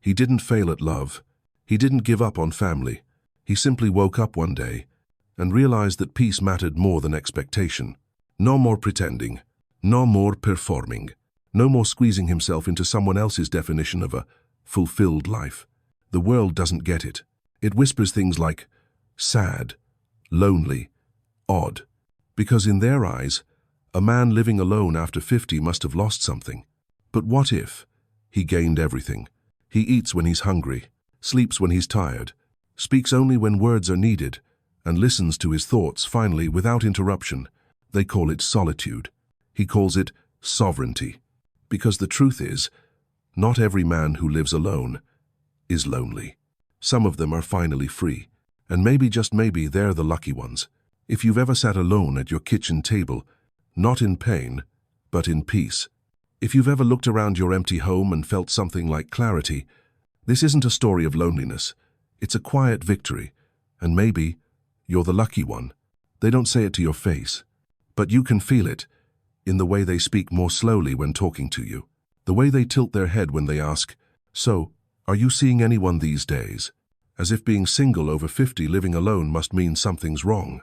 He didn't fail at love. He didn't give up on family. He simply woke up one day and realized that peace mattered more than expectation. No more pretending. No more performing. No more squeezing himself into someone else's definition of a fulfilled life. The world doesn't get it. It whispers things like sad, lonely, odd, because in their eyes, a man living alone after 50 must have lost something. But what if he gained everything? He eats when he's hungry, sleeps when he's tired, speaks only when words are needed, and listens to his thoughts finally without interruption. They call it solitude. He calls it sovereignty. Because the truth is, not every man who lives alone is lonely. Some of them are finally free, and maybe, just maybe, they're the lucky ones. If you've ever sat alone at your kitchen table, not in pain, but in peace. If you've ever looked around your empty home and felt something like clarity, this isn't a story of loneliness. It's a quiet victory, and maybe you're the lucky one. They don't say it to your face, but you can feel it in the way they speak more slowly when talking to you, the way they tilt their head when they ask, "So, are you seeing anyone these days?" As if being single over 50 living alone must mean something's wrong,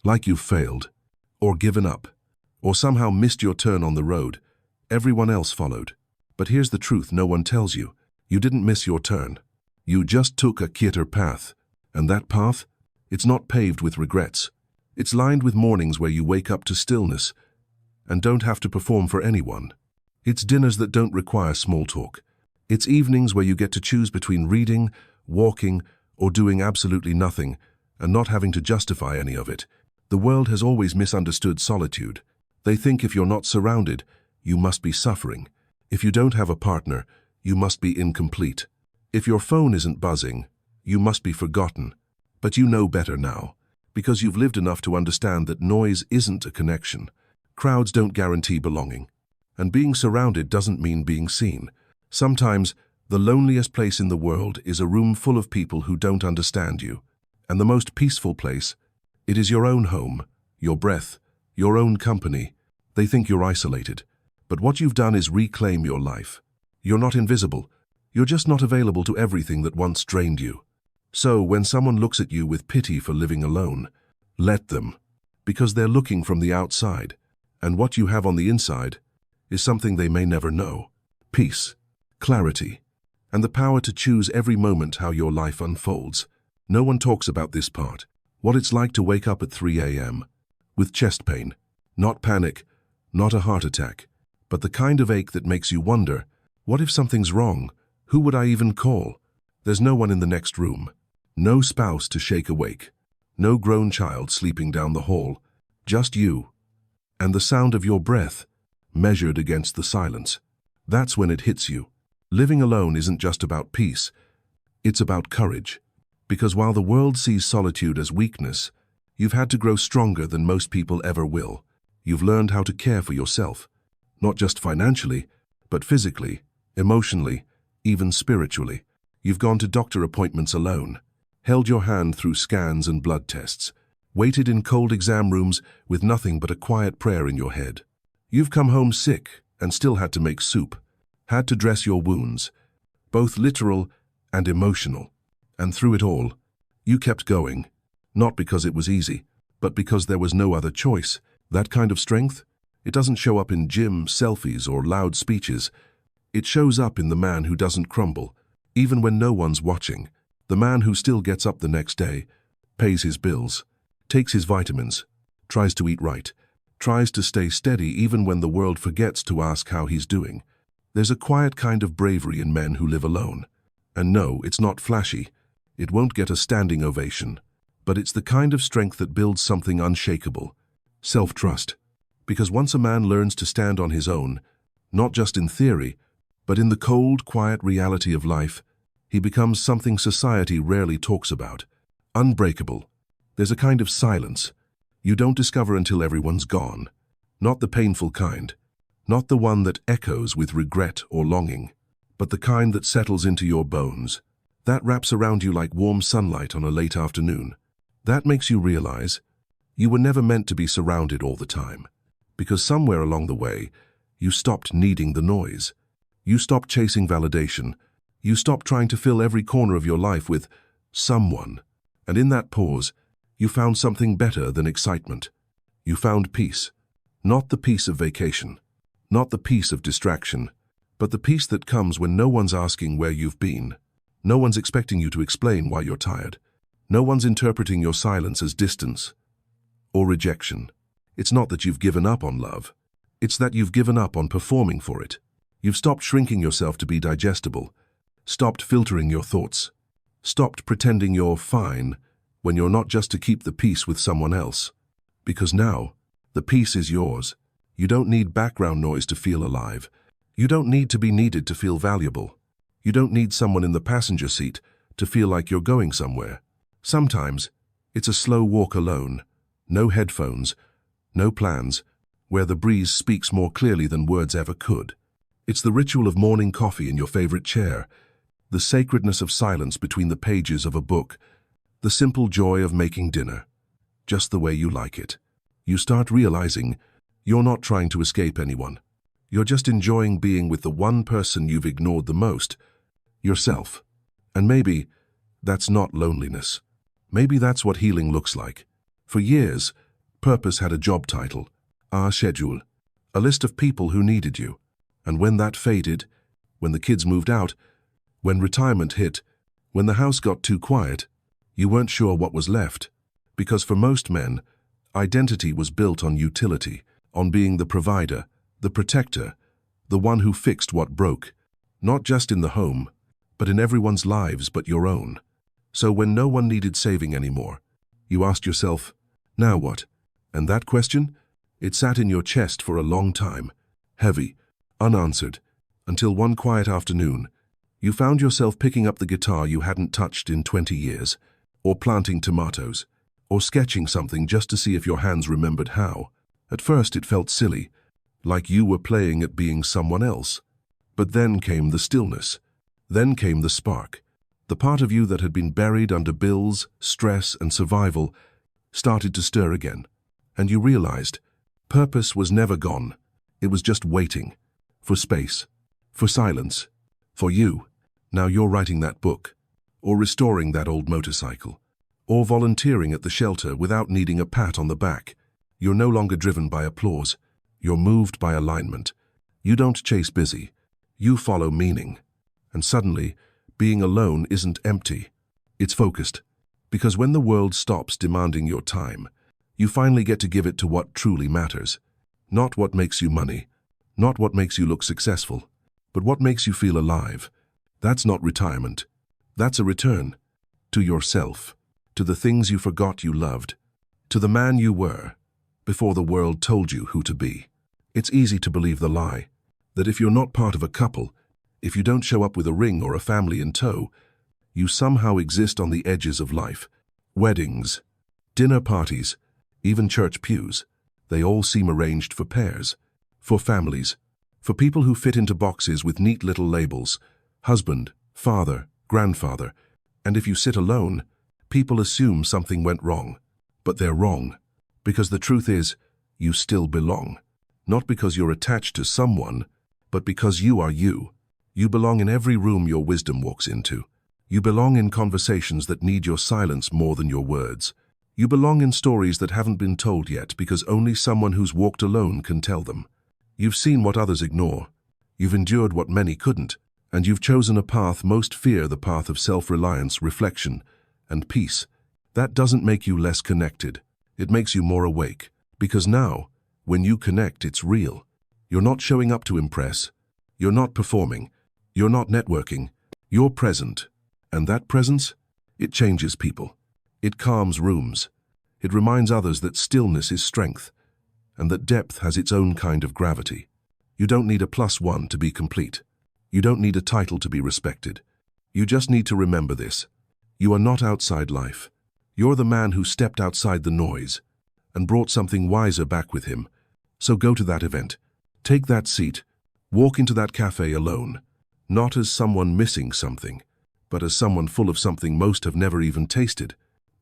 like you've failed, or given up, or somehow missed your turn on the road. Everyone else followed. But here's the truth no one tells you. You didn't miss your turn. You just took a quieter path. And that path? It's not paved with regrets. It's lined with mornings where you wake up to stillness and don't have to perform for anyone. It's dinners that don't require small talk. It's evenings where you get to choose between reading, walking, or doing absolutely nothing and not having to justify any of it. The world has always misunderstood solitude. They think if you're not surrounded, you must be suffering. If you don't have a partner, you must be incomplete. If your phone isn't buzzing, you must be forgotten. But you know better now, because you've lived enough to understand that noise isn't a connection. Crowds don't guarantee belonging. And being surrounded doesn't mean being seen. Sometimes, the loneliest place in the world is a room full of people who don't understand you. And the most peaceful place, it is your own home, your breath, your own company. They think you're isolated. But what you've done is reclaim your life. You're not invisible. You're just not available to everything that once drained you. So when someone looks at you with pity for living alone, let them, because they're looking from the outside, and what you have on the inside is something they may never know. Peace, clarity, and the power to choose every moment how your life unfolds. No one talks about this part, what it's like to wake up at 3 a.m. with chest pain, not panic, not a heart attack, but the kind of ache that makes you wonder, what if something's wrong? Who would I even call? There's no one in the next room. No spouse to shake awake. No grown child sleeping down the hall. Just you. And the sound of your breath, measured against the silence. That's when it hits you. Living alone isn't just about peace. It's about courage. Because while the world sees solitude as weakness, you've had to grow stronger than most people ever will. You've learned how to care for yourself. Not just financially, but physically, emotionally, even spiritually. You've gone to doctor appointments alone, held your hand through scans and blood tests, waited in cold exam rooms with nothing but a quiet prayer in your head. You've come home sick and still had to make soup, had to dress your wounds, both literal and emotional. And through it all, you kept going, not because it was easy, but because there was no other choice. That kind of strength, it doesn't show up in gym selfies or loud speeches. It shows up in the man who doesn't crumble, even when no one's watching. The man who still gets up the next day, pays his bills, takes his vitamins, tries to eat right, tries to stay steady even when the world forgets to ask how he's doing. There's a quiet kind of bravery in men who live alone. And no, it's not flashy. It won't get a standing ovation. But it's the kind of strength that builds something unshakable. Self-trust. Because once a man learns to stand on his own, not just in theory, but in the cold, quiet reality of life, he becomes something society rarely talks about. Unbreakable. There's a kind of silence you don't discover until everyone's gone. Not the painful kind. Not the one that echoes with regret or longing, but the kind that settles into your bones. That wraps around you like warm sunlight on a late afternoon. That makes you realize you were never meant to be surrounded all the time. Because somewhere along the way, you stopped needing the noise. You stopped chasing validation, You stopped trying to fill every corner of your life with someone. And in that pause, you found something better than excitement. You found peace. Not the peace of vacation. Not the peace of distraction. But the peace that comes when no one's asking where you've been. No one's expecting you to explain why you're tired. No one's interpreting your silence as distance or rejection. It's not that you've given up on love. It's that you've given up on performing for it. You've stopped shrinking yourself to be digestible, stopped filtering your thoughts, stopped pretending you're fine when you're not, just to keep the peace with someone else. Because now, the peace is yours. You don't need background noise to feel alive. You don't need to be needed to feel valuable. You don't need someone in the passenger seat to feel like you're going somewhere. Sometimes, it's a slow walk alone, no headphones, no plans, where the breeze speaks more clearly than words ever could. It's the ritual of morning coffee in your favorite chair, the sacredness of silence between the pages of a book, the simple joy of making dinner, just the way you like it. You start realizing you're not trying to escape anyone. You're just enjoying being with the one person you've ignored the most, yourself. And maybe that's not loneliness. Maybe that's what healing looks like. For years, purpose had a job title, a schedule, a list of people who needed you. And when that faded, when the kids moved out, when retirement hit, when the house got too quiet, you weren't sure what was left. Because for most men, identity was built on utility, on being the provider, the protector, the one who fixed what broke, not just in the home, but in everyone's lives but your own. So when no one needed saving anymore, you asked yourself, now what? And that question? It sat in your chest for a long time, heavy, unanswered, until one quiet afternoon, you found yourself picking up the guitar you hadn't touched in 20 years, or planting tomatoes, or sketching something just to see if your hands remembered how. At first it felt silly, like you were playing at being someone else. But then came the stillness. Then came the spark. The part of you that had been buried under bills, stress, and survival started to stir again. And you realized purpose was never gone. It was just waiting. For space. For silence. For you. Now you're writing that book. Or restoring that old motorcycle. Or volunteering at the shelter without needing a pat on the back. You're no longer driven by applause. You're moved by alignment. You don't chase busy. You follow meaning. And suddenly, being alone isn't empty. It's focused. Because when the world stops demanding your time, you finally get to give it to what truly matters. Not what makes you money. Not what makes you look successful. But what makes you feel alive. That's not retirement. That's a return. To yourself. To the things you forgot you loved. To the man you were, before the world told you who to be. It's easy to believe the lie, that if you're not part of a couple, if you don't show up with a ring or a family in tow, you somehow exist on the edges of life. Weddings, dinner parties, even church pews, they all seem arranged for pairs, for families, for people who fit into boxes with neat little labels, husband, father, grandfather, and if you sit alone, people assume something went wrong. But they're wrong, because the truth is, you still belong. Not because you're attached to someone, but because you are you. You belong in every room your wisdom walks into. You belong in conversations that need your silence more than your words. You belong in stories that haven't been told yet because only someone who's walked alone can tell them. You've seen what others ignore. You've endured what many couldn't. And you've chosen a path most fear, the path of self-reliance, reflection, and peace. That doesn't make you less connected. It makes you more awake. Because now, when you connect, it's real. You're not showing up to impress. You're not performing. You're not networking. You're present. And that presence, it changes people. It calms rooms. It reminds others that stillness is strength, and that depth has its own kind of gravity. You don't need a +1 to be complete. You don't need a title to be respected. You just need to remember this. You are not outside life. You're the man who stepped outside the noise and brought something wiser back with him. So go to that event. Take that seat. Walk into that cafe alone. Not as someone missing something, but as someone full of something most have never even tasted.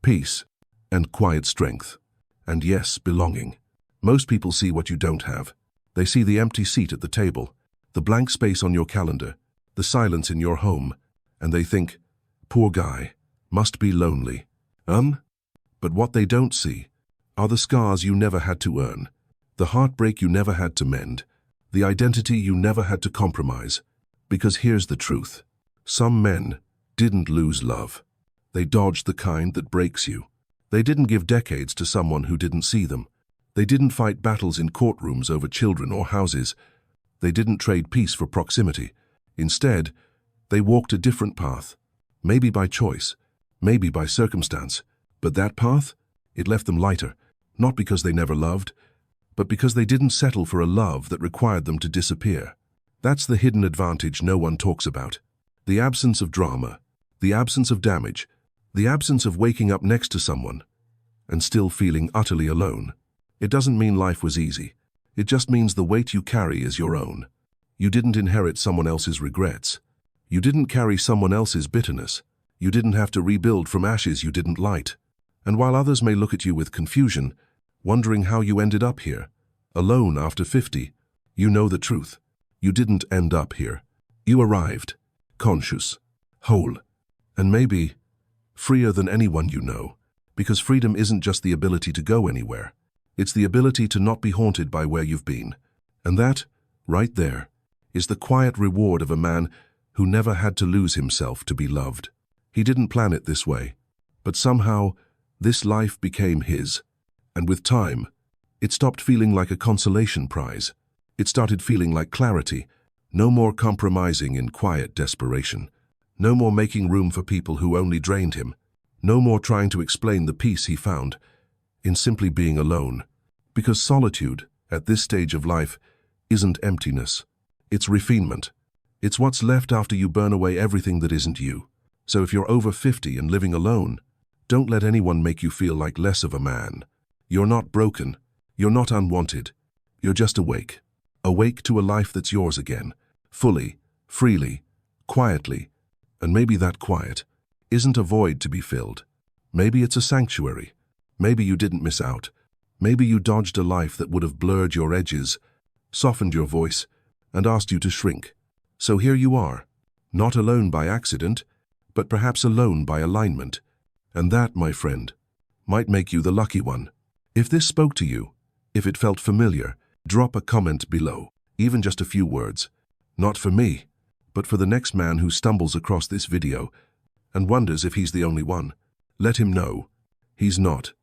Peace and quiet strength. And yes, belonging. Most people see what you don't have. They see the empty seat at the table, the blank space on your calendar, the silence in your home, And they think, poor guy, must be lonely. But what they don't see are the scars you never had to earn, the heartbreak you never had to mend, the identity you never had to compromise. Because here's the truth. Some men didn't lose love. They dodged the kind that breaks you. They didn't give decades to someone who didn't see them. They didn't fight battles in courtrooms over children or houses. They didn't trade peace for proximity. Instead, they walked a different path. Maybe by choice, maybe by circumstance. But that path, it left them lighter, not because they never loved, but because they didn't settle for a love that required them to disappear. That's the hidden advantage no one talks about. The absence of drama, the absence of damage, the absence of waking up next to someone and still feeling utterly alone. It doesn't mean life was easy. It just means the weight you carry is your own. You didn't inherit someone else's regrets. You didn't carry someone else's bitterness. You didn't have to rebuild from ashes you didn't light. And while others may look at you with confusion, wondering how you ended up here, alone after 50, you know the truth. You didn't end up here. You arrived, conscious, whole, and maybe freer than anyone you know, because freedom isn't just the ability to go anywhere. It's the ability to not be haunted by where you've been. And that, right there, is the quiet reward of a man who never had to lose himself to be loved. He didn't plan it this way, but somehow this life became his. And with time, it stopped feeling like a consolation prize. It started feeling like clarity. No more compromising in quiet desperation. No more making room for people who only drained him. No more trying to explain the peace he found in simply being alone. Because solitude, at this stage of life, isn't emptiness. It's refinement. It's what's left after you burn away everything that isn't you. So if you're over 50 and living alone, don't let anyone make you feel like less of a man. You're not broken. You're not unwanted. You're just awake. Awake to a life that's yours again. Fully, freely, quietly. And maybe that quiet isn't a void to be filled. Maybe it's a sanctuary. Maybe you didn't miss out. Maybe you dodged a life that would have blurred your edges, softened your voice, and asked you to shrink. So here you are, not alone by accident, but perhaps alone by alignment. And that, my friend, might make you the lucky one. If this spoke to you, if it felt familiar, drop a comment below, even just a few words. Not for me, but for the next man who stumbles across this video and wonders if he's the only one. Let him know he's not.